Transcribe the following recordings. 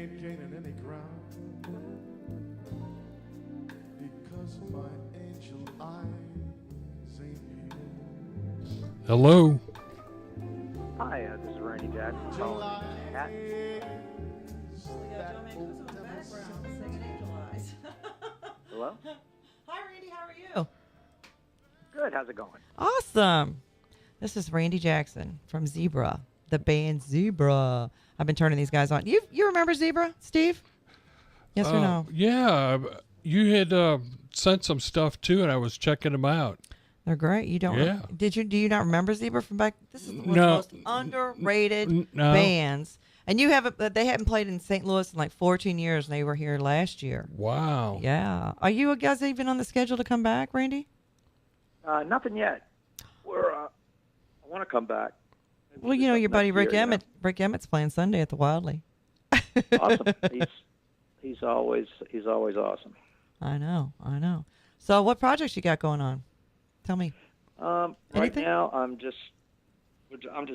ain't gaining any ground because my angel eyes ain't here. Hello. Hi, this is Randy Jackson calling in Cat. Hello? Hi, Randy. How are you? Good. How's it going? Awesome. This is Randy Jackson from Zebra, the band Zebra. I've been turning these guys on. You remember Zebra, Steve? Yes or no? Yeah, you had sent some stuff too, and I was checking them out. They're great. You don't? Yeah. Do you not remember Zebra from back? This is one of the No. most underrated No. bands. And you haven't. They haven't played in St. Louis in like 14 years, and they were here last year. Wow. Yeah. Are you guys even on the schedule to come back, Randy? Nothing yet. I want to come back. Maybe Well, you know, your next buddy Rick year, Emmett. Rick Emmett's playing Sunday at the Wildly. Awesome. He's always awesome. I know. So, what projects you got going on? Tell me. Right Anything? now, I'm just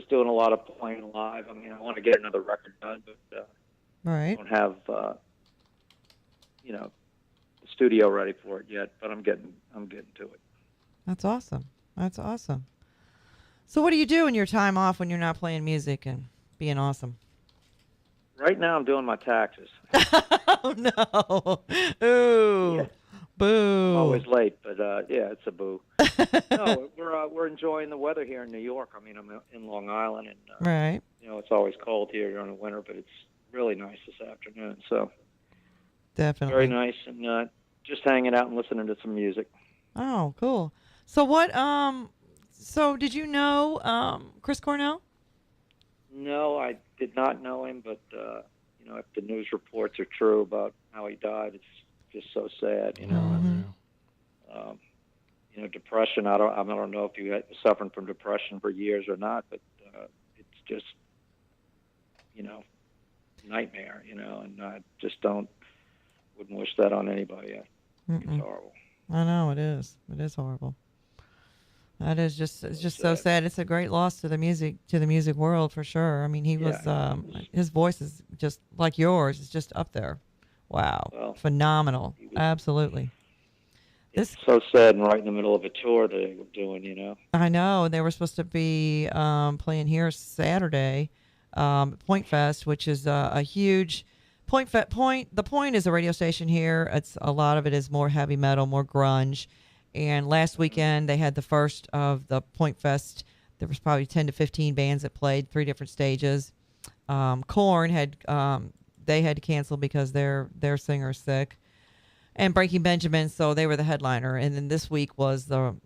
doing a lot of playing live. I mean, I want to get another record done, but I Right. don't have the studio ready for it yet. But I'm getting to it. That's awesome. So, what do you do in your time off when you're not playing music and being awesome? Right now, I'm doing my taxes. Oh no! Ooh, Yeah. boo! I'm always late, but yeah, it's a boo. No, we're enjoying the weather here in New York. I mean, I'm in Long Island, and Right. it's always cold here during the winter, but it's really nice this afternoon. So Definitely. very nice, and just hanging out and listening to some music. Oh, cool. So what? So did you know Chris Cornell? No, I did not know him, but if the news reports are true about how he died, it's just so sad. Mm-hmm. Depression. I don't know if he was suffering from depression for years or not, but it's just nightmare. And I just wouldn't wish that on anybody. I think it's horrible. I know it is. It is horrible. That is it's just so sad. It's a great loss to the music world for sure. I mean, he was his voice is just like yours. It's just up there. Wow, Well, phenomenal. Absolutely. It's so sad, and right in the middle of a tour that they were doing. I know they were supposed to be playing here Saturday, Point Fest, which is a huge Point. The Point is a radio station here. It's a lot of it is more heavy metal, more grunge. And last weekend they had the first of the Point Fest. There was probably 10 to 15 bands that played 3 different stages. Korn had they had to cancel because their singer is sick, and Breaking Benjamin, so they were the headliner. And then this week was the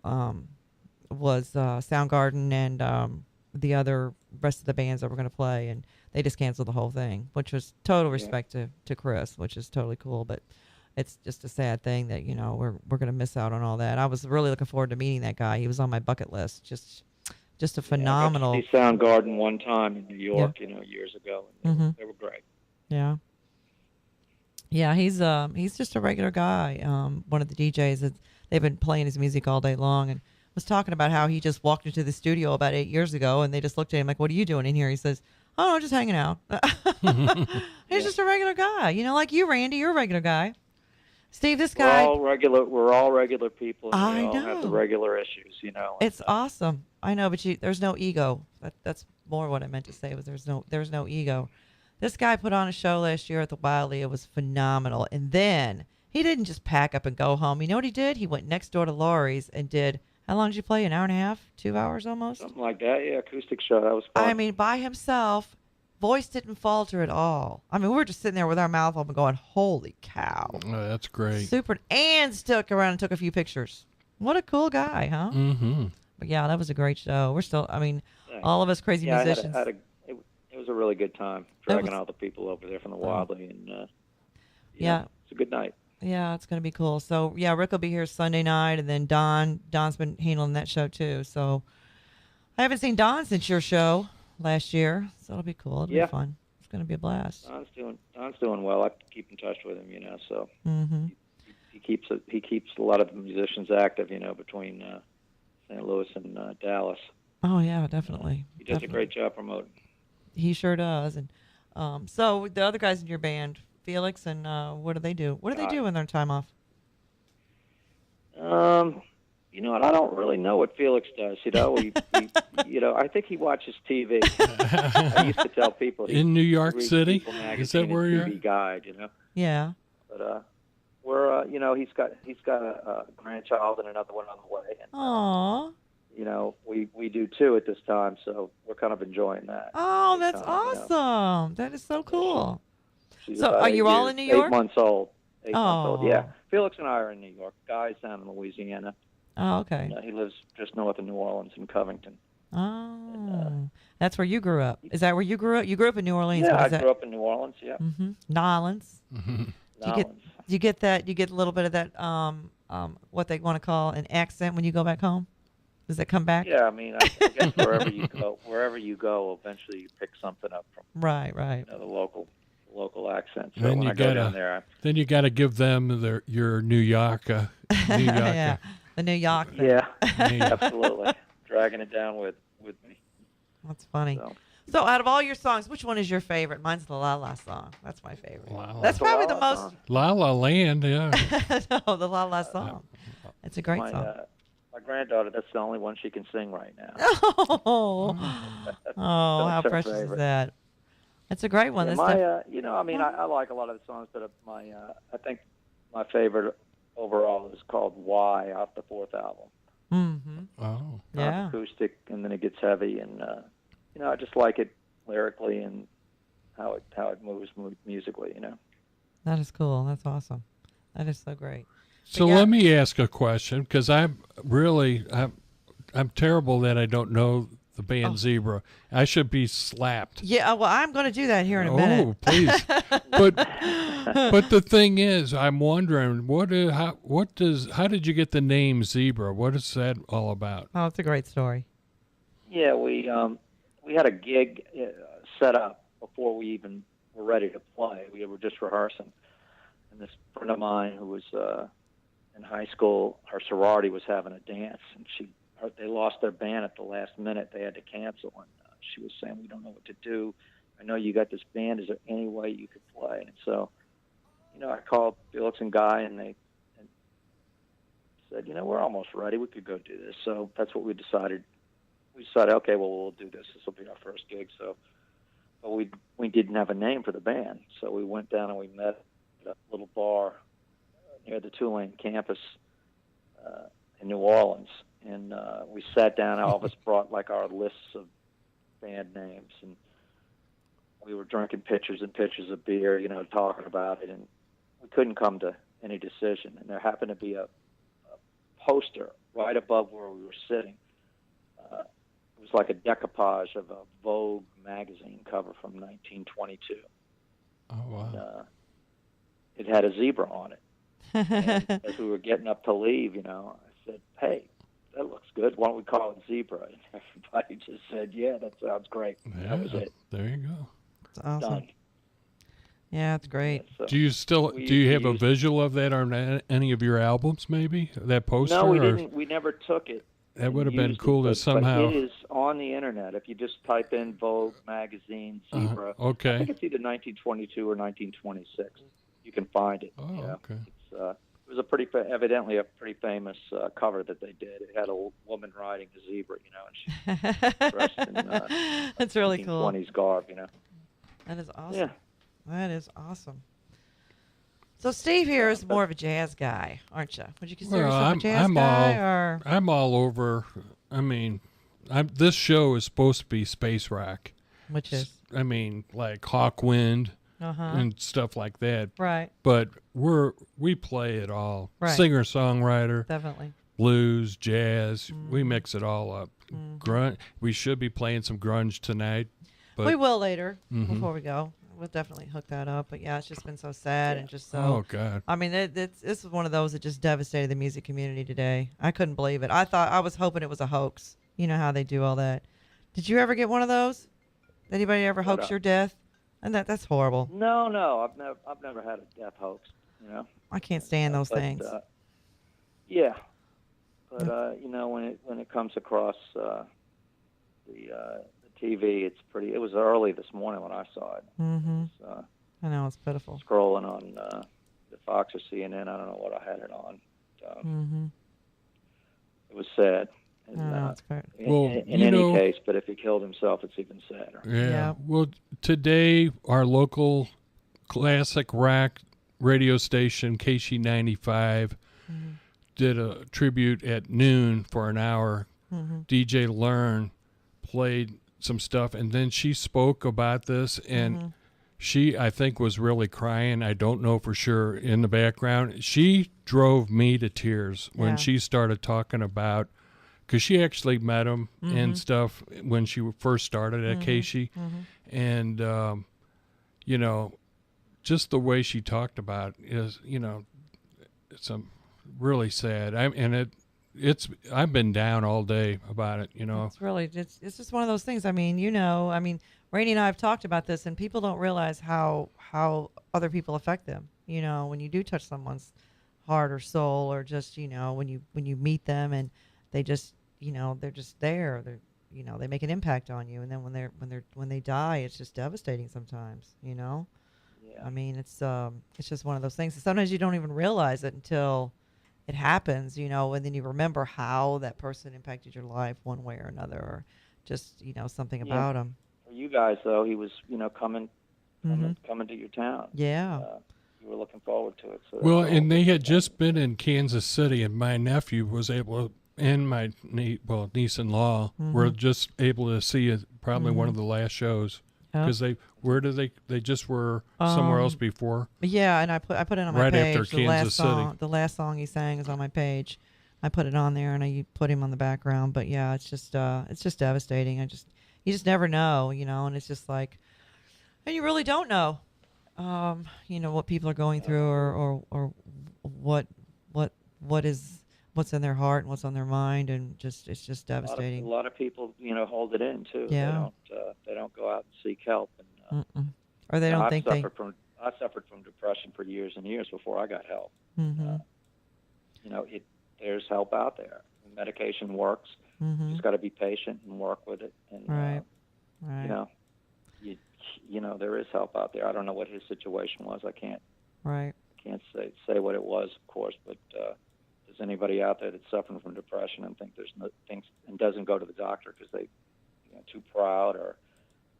Soundgarden and the other rest of the bands that were going to play, and they just canceled the whole thing, which was total respect to Chris, which is totally cool. But it's just a sad thing that we're going to miss out on all that. I was really looking forward to meeting that guy. He was on my bucket list. Just a phenomenal. I got to see Soundgarden one time in New York, years ago. And they were great. Yeah. Yeah, he's just a regular guy. One of the DJs they've been playing his music all day long, and was talking about how he just walked into the studio about 8 years ago, and they just looked at him like, "What are you doing in here?" He says, "Oh, no, just hanging out." He's just a regular guy, like you, Randy. You're a regular guy. Steve, this guy. We're all regular people. And I we all know. have the regular issues, It's awesome. I know, but there's no ego. That's more what I meant to say. Was there's no ego. This guy put on a show last year at the Wildly. It was phenomenal. And then he didn't just pack up and go home. You know what he did? He went next door to Laurie's and did. How long did you play? An hour and a half? 2 hours almost? Something like that. Yeah, acoustic show. That was fun. I mean, by himself. Voice didn't falter at all. I mean, we were just sitting there with our mouth open going, holy cow. Oh, that's great. Super. And stuck around and took a few pictures. What a cool guy, huh? Mm-hmm. But yeah, that was a great show. We're still, Thanks. all of us crazy musicians. It was a really good time dragging all the people over there from the Wildly. And yeah. It's a good night. Yeah, it's going to be cool. So, yeah, Rick will be here Sunday night, and then Don's been handling that show, too. So, I haven't seen Don since your show last year, so it'll be cool. It'll be fun. It's going to be a blast. Don's doing well. I keep in touch with him, so he keeps a lot of the musicians active, between St. Louis and Dallas. Oh yeah, definitely. He does a great job promoting. He sure does, and So the other guys in your band, Felix and what do they do? What do they do in their time off? You know what? I don't really know what Felix does. You know, I think he watches TV. I used to tell people in New York City. Is that where you're? TV Guide, you know. Yeah. But we're, he's got a grandchild and another one on the way. And, Aww. We do too at this time, so we're kind of enjoying that. Oh, that's awesome. That is so cool. She's so, are you all in New York? 8 months old. 8 months old. Yeah. Oh. Felix and I are in New York. Guy's down in Louisiana. Oh, okay. He lives just north of New Orleans in Covington. Oh, And, that's where you grew up. Is that where you grew up? You grew up in New Orleans. Yeah, I grew up in New Orleans. Yeah. Mm-hmm. Nolans. Mm-hmm. You get that? You get a little bit of that. What they want to call an accent when you go back home. Does that come back? Yeah, I mean, I guess wherever you go, eventually you pick something up from. Right. The local accent. So Then when you I go gotta, down there, then you got to give them your New York. Yeah, the New York thing. yeah, absolutely, dragging it down with me. That's funny. So. So, out of all your songs, which one is your favorite? Mine's the La La song. That's my favorite. La La. That's probably the most. La La Land, yeah. No, the La La song. It's a great song. My granddaughter, that's the only one she can sing right now. Oh, how her precious is favorite. that? It's a great one. Yeah, I like a lot of the songs, but I think my favorite overall is called "Why" off the 4th album. Mm-hmm. Oh. Yeah. Acoustic, and then it gets heavy, and I just like it lyrically and how it moves musically. That is cool. That's awesome. That is so great. So let me ask a question, because I'm terrible that I don't know the band Zebra. I should be slapped. Yeah, well, I'm going to do that here in a minute. Oh, please. But the thing is, I'm wondering how did you get the name Zebra? What is that all about? Oh, it's a great story. Yeah, we had a gig set up before we even were ready to play. We were just rehearsing, and this friend of mine who was in high school, her sorority was having a dance, and they lost their band at the last minute. They had to cancel, and she was saying, "We don't know what to do. I know you got this band. Is there any way you could play?" And so, I called Felix and Guy, and they said, "We're almost ready. We could go do this." So that's what we decided. We decided, okay, well, we'll do this. This will be our first gig. So, but we didn't have a name for the band, so we went down and we met at a little bar near the Tulane campus in New Orleans, and we sat down. All of us brought like our lists of band names, and we were drinking pitchers and pitchers of beer, talking about it, and we couldn't come to any decision. And there happened to be a poster right above where we were sitting. It was like a decoupage of a Vogue magazine cover from 1922. Oh, wow. And, it had a zebra on it. And as we were getting up to leave, I said, "Hey, that looks good. Why don't we call it Zebra?" And everybody just said, "Yeah, that sounds great." Yeah, that was it. There you go. It's awesome. Done. Yeah, it's great. So Do you have a visual of that on any of your albums, maybe? That poster? No, we didn't. We never took it. That would have been cool to somehow. But it is on the internet. If you just type in Vogue magazine Zebra, okay. I think it's either 1922 or 1926. You can find it. Oh, okay. It was evidently a pretty famous cover that they did. It had a woman riding a zebra, and she's dressed in That's really cool. 1920s garb, That is awesome. Yeah. That is awesome. So Steve here is more of a jazz guy, aren't you? Would you consider yourself a jazz guy? Or? I'm all over. I mean, this show is supposed to be space rock. Which is? I mean, like Hawkwind and stuff like that. Right. But we play it all. Right. Singer-songwriter. Definitely. Blues, jazz. We mix it all up. Grunge. We should be playing some grunge tonight. But we will later before we go. We'll definitely hook that up. But yeah, it's just been so sad and just so. Oh God. I mean, this is one of those that just devastated the music community today. I couldn't believe it. I was hoping it was a hoax. You know how they do all that. Did you ever get one of those? Anybody ever hoax your death? And that's horrible. No, I've never had a death hoax. I can't stand those things. Yeah, but when it comes across the TV, it's pretty. It was early this morning when I saw it. Mm-hmm. It was, I know, it's pitiful. scrolling on the Fox or CNN. I don't know what I had it on. Mm-hmm. It was sad. I And, know, it's fair. Well, in you any know- case, but if he killed himself, it's even sadder. Yeah. Yeah. Well, today our local classic rock radio station, KC95, did a tribute at noon for an hour. Mm-hmm. DJ Learn played some stuff, and then she spoke about this, and she, I think, was really crying. I don't know for sure in the background. She drove me to tears when Yeah. she started talking about, because she actually met him and stuff when she first started at Casey. And, you know, just the way she talked about it is, you know, it's really sad. I've been down all day about it, you know. It's really, it's just one of those things. I mean, you know, Rainey and I have talked about this, and people don't realize how other people affect them. You know, when you do touch someone's heart or soul, or just, you know, when you meet them and they just, you know, they're just there. They're, you know, they make an impact on you, and then when they die, it's just devastating sometimes. You know, Yeah. I mean, it's just one of those things. Sometimes you don't even realize it until it happens, you know, and then you remember how that person impacted your life one way or another, or just, you know, something Yeah. about them. For you guys, though, he was, you know, coming to your town. Yeah. You were looking forward to it. So Well, that's all. and they had just been in Kansas City, and my nephew was able, and my niece-in-law were just able to see it, probably one of the last shows, Yeah. because they just were somewhere else before. Yeah, and I put it on my Right page. after the last Kansas City. song, the last song he sang is on my page. I put it on there, and I put him on the background. But yeah, it's just devastating. You just never know, you know, and it's just like, and you really don't know, you know, what people are going through, or what's in their heart and what's on their mind, and it's just devastating. A lot of people, you know, hold it in too. Yeah. They don't go out and seek help. And Or they don't I think they. suffered from depression for years and years before I got help. Mm-hmm. You know, there's help out there. Medication works. Mm-hmm. You just got to be patient and work with it. And Right. Right. you know, you know, there is help out there. I don't know what his situation was. I can't Right. say what it was, of course. But there's anybody out there that's suffering from depression and think there's no things and doesn't go to the doctor because they, you know, too proud, or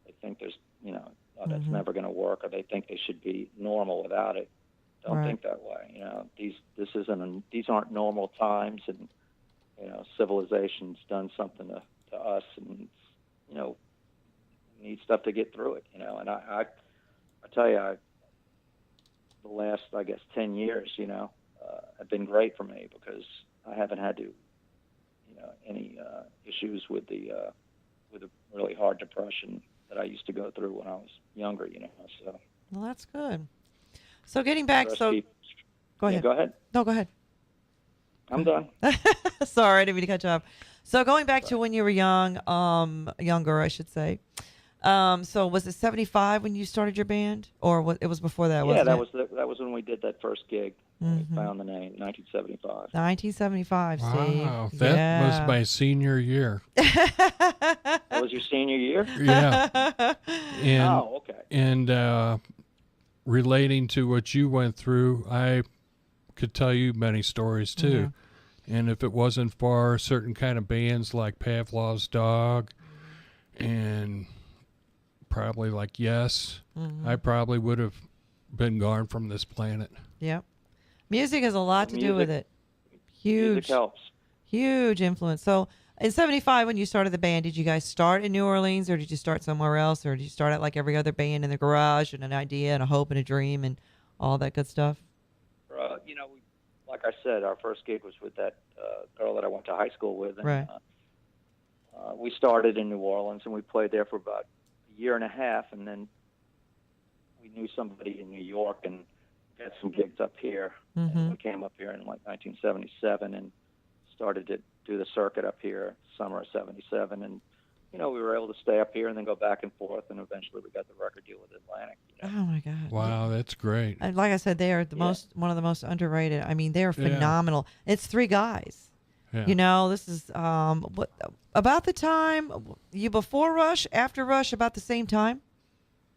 they think there's, you know, oh, that's never going to work, or they think they should be normal without it. Don't Right. think that way. You know, these aren't normal times, and you know, civilization's done something to us, and you know, we need stuff to get through it. You know, and I tell you, the last, I guess, 10 years, you know, have been great for me because I haven't had to, you know, any issues with the really hard depression that I used to go through when I was younger. You know, so. Well, that's good. So getting back, Rest so keep- go Yeah, ahead. go ahead. No, go ahead. I'm done. Sorry, I didn't mean to cut you off. So going back to when you were young, younger, I should say. So was it 75 when you started your band, or it was before that? Yeah, wasn't that was when we did that first gig. We found the name, 1975. 1975, Steve. Wow, that was my senior year. That was your senior year? Yeah. And, Oh, okay. And relating to what you went through, I could tell you many stories too. And if it wasn't for certain kind of bands like Pavlov's Dog and probably like Yes, I probably would have been gone from this planet. Yep. Music has a lot to do with it. Music Huge, helps. huge influence. So in 75, when you started the band, did you guys start in New Orleans, or did you start somewhere else, or did you start out like every other band in the garage and an idea and a hope and a dream and all that good stuff? You know, like I said, our first gig was with that girl that I went to high school with. And, Right. We started in New Orleans, and we played there for about a year and a half, and then we knew somebody in New York and got some gigs up here. And we came up here in like 1977 and started to do the circuit up here summer of 77. And, you know, we were able to stay up here and then go back and forth, and eventually we got the record deal with Atlantic. You know? Oh my God! Wow, that's great. And like I said, they are one of the most underrated. I mean, they're phenomenal. It's three guys. Yeah. You know, this is what about the time you before Rush, after Rush, about the same time.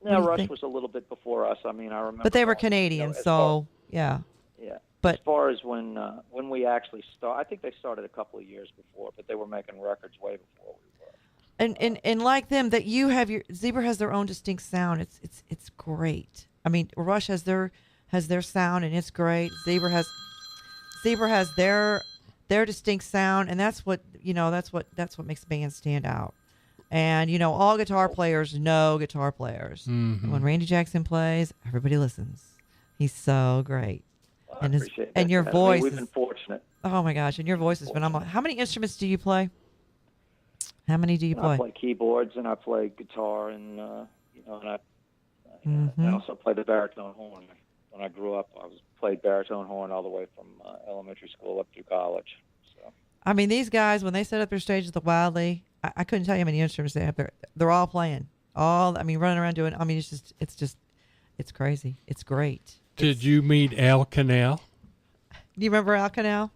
What No, do you Rush think? was a little bit before us. I mean, I remember. But they were going, Canadian, as far, so yeah. yeah. But As far as when we actually start, I think they started a couple of years before, but they were making records way before we were. and like them, that you have your Zebra has their own distinct sound. It's great. I mean, Rush has their sound, and it's great. Zebra has their distinct sound, and that's what that's what makes bands stand out. And all guitar players know guitar players. Mm-hmm. And when Randy Jackson plays, everybody listens. He's so great. Well, I And appreciate that. and your I mean, voice we've is, been fortunate. oh my gosh, and your voice is phenomenal. How many instruments do you play? How many do you I play? play keyboards and I play guitar and and I Mm-hmm. also play the baritone horn. When I grew up, I played baritone horn all the way from elementary school up through college. So I mean, these guys, when they set up their stage at the Wildly, I couldn't tell you how many instruments they have there. They're all playing. Running around doing. I mean, it's crazy. It's great. Did you meet Al Canal? Do you remember Al Canal?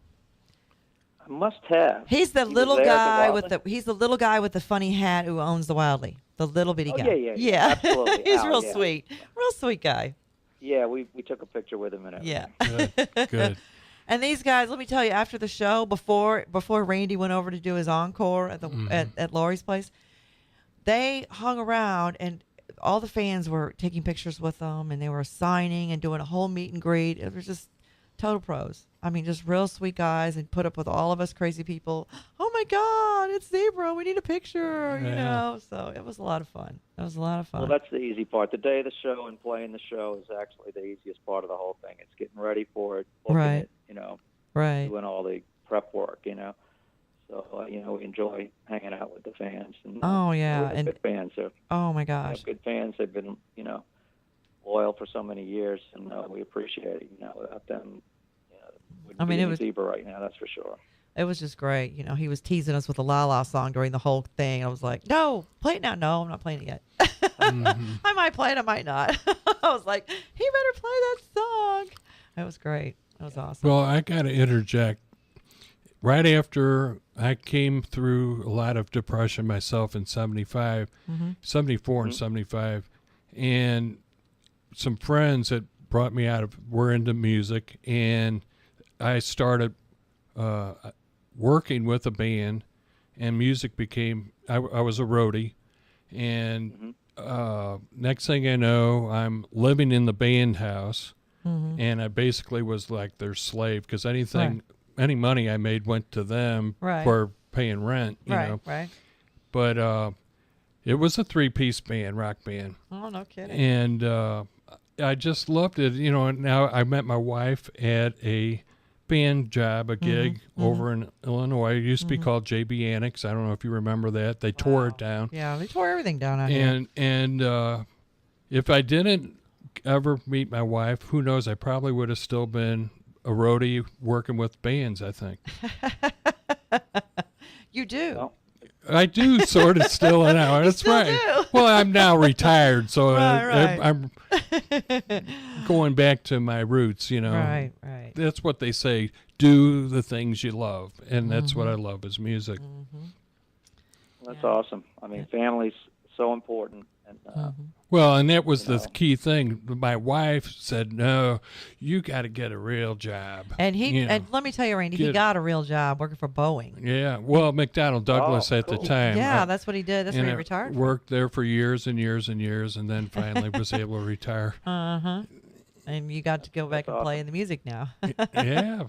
I must have. He's the He was little there at guy Wildly? he's the little guy with the funny hat who owns the Wildly. The little bitty Oh, guy. yeah. Absolutely. He's Al, real yeah. sweet. Real sweet guy. Yeah, we took a picture with him and everything. Yeah. Good. And these guys, let me tell you, after the show, before Randy went over to do his encore at the at Laurie's place, they hung around and all the fans were taking pictures with them, and they were signing and doing a whole meet and greet. It was just total pros. I mean, just real sweet guys, and put up with all of us crazy people. Oh my God, it's Zebra. We need a picture, Yeah. So it was a lot of fun. It was a lot of fun. Well, that's the easy part. The day of the show and playing the show is actually the easiest part of the whole thing. It's getting ready for it, booking Right. it, right. doing all the prep work, So, we enjoy hanging out with the fans. And, Oh, yeah, we're and- good fans. Oh my We gosh. have good fans. They've been, loyal for so many years, and we appreciate it. Without them, wouldn't I mean, be it any was- Zebra right now. That's for sure. It was just great. He was teasing us with a La La song during the whole thing. I was like, no, play it now. No, I'm not playing it yet. I might play it. I might not. I was like, he better play that song. It was great. It was awesome. Well, I got to interject. Right after I came through a lot of depression myself in 75, 74 and 75, and some friends that brought me were into music, and I started working with a band, and music became, I was a roadie, and next thing I know, I'm living in the band house, and I basically was like their slave, because any money I made went to them Right. for paying rent, you know. Right. But it was a 3-piece band, rock band, Oh, no kidding. and I just loved it. And now I met my wife at a band job, a gig over in Illinois. It used to be called JB Annex. I don't know if you remember that. They tore it down. Yeah, they tore everything down out here. And if I didn't ever meet my wife, who knows? I probably would have still been a roadie working with bands, I think. You do. Well, I do sort of still now. That's still right. do. Well, I'm now retired, so Right. I'm going back to my roots, Right. That's what they say. Do the things you love, and that's what I love is music. that's awesome. I mean, family's so important. And Well, and that was the key thing. My wife said, "No, you got to get a real job." And You know. and let me tell you, Randy, he Get- got a real job working for Boeing. Yeah, well, McDonnell Douglas at the cool. time. Yeah, that's what he did. That's and where he I retired. Worked there for years and years and years, and then finally was able to retire. And you got to go back and play in the music now. Yeah,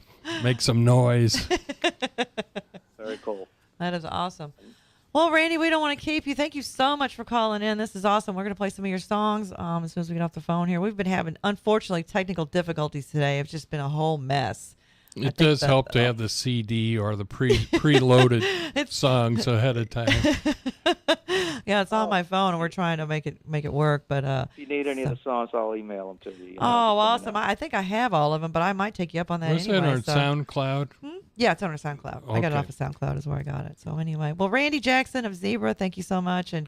make some noise. very cool. That is awesome. Well, Randy, we don't want to keep you. Thank you so much for calling in. This is awesome. We're going to play some of your songs as soon as we get off the phone here. We've been having, unfortunately, technical difficulties today. It's just been a whole mess. It does help to have the CD or the preloaded songs ahead of time. Yeah, it's on my phone, and we're trying to make it work. But If you need any of the songs, I'll email them to you. oh, awesome! I think I have all of them, but I might take you up on that Was anyway. that on so. SoundCloud? Yeah, it's on our SoundCloud. I got it Okay. off of SoundCloud is where I got it. So anyway, well, Randy Jackson of Zebra, thank you so much. And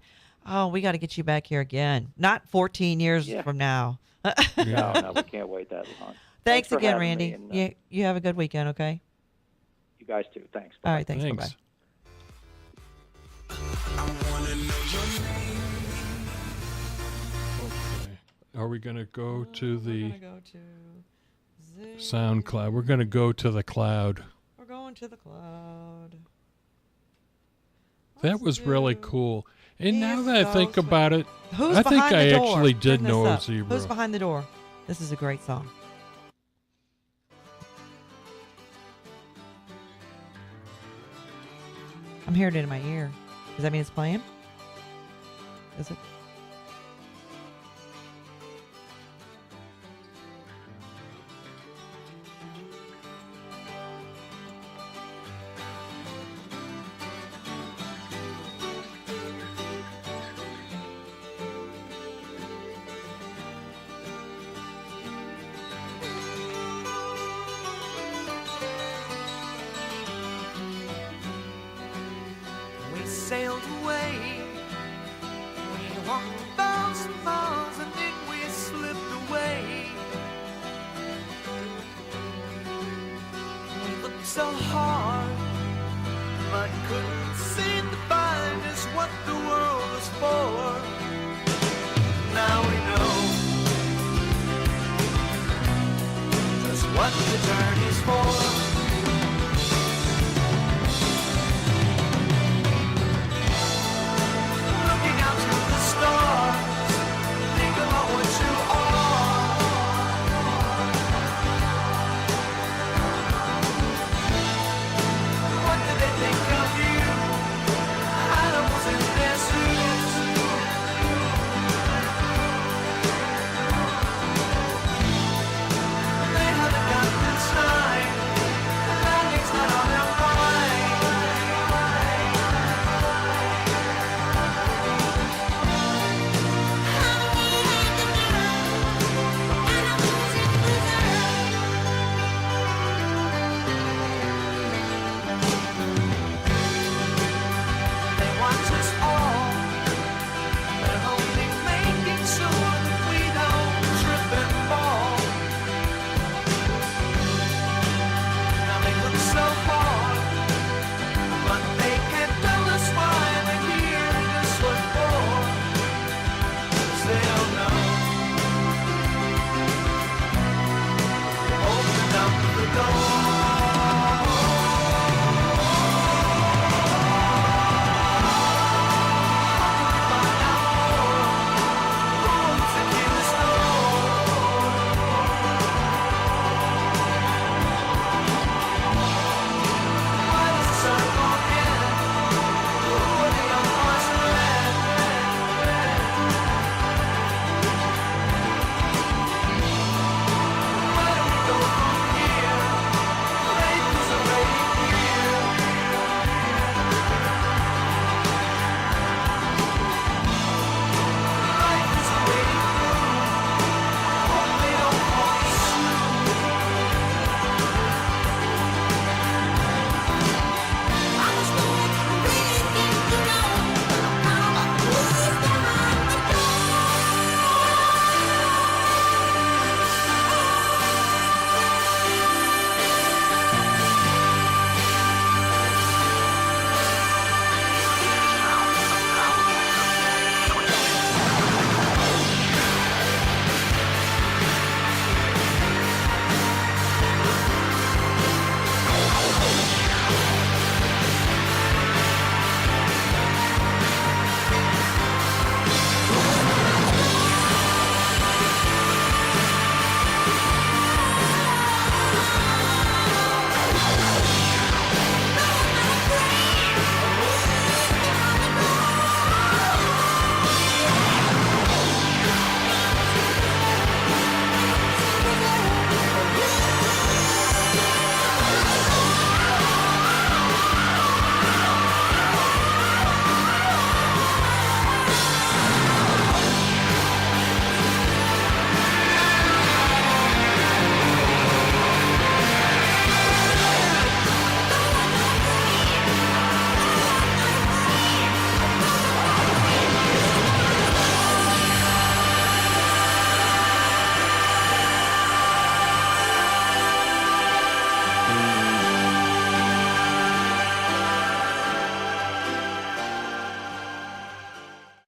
we got to get you back here again. Not 14 years Yeah. from now. No, we can't wait that long. Thanks for again, having Randy. me, and, You have a good weekend, okay? You guys too. Thanks. All right, thanks. Thanks. Bye-bye. Okay. Are we going to go to We're the gonna go to Zoom. SoundCloud? We're going to go to the cloud. We're going to the cloud. That Let's was really do- cool. And now He's that I so think sweet. about it, Who's I think behind I the door? actually did Bring this know a up. zebra. Who's behind the door? This is a great song. I'm hearing it in my ear. Does that mean it's playing? Is it? We sailed away. We walked about some miles and then we slipped away. We looked so hard, but couldn't seem to find us what the world was for. Now we know just what the journey's for.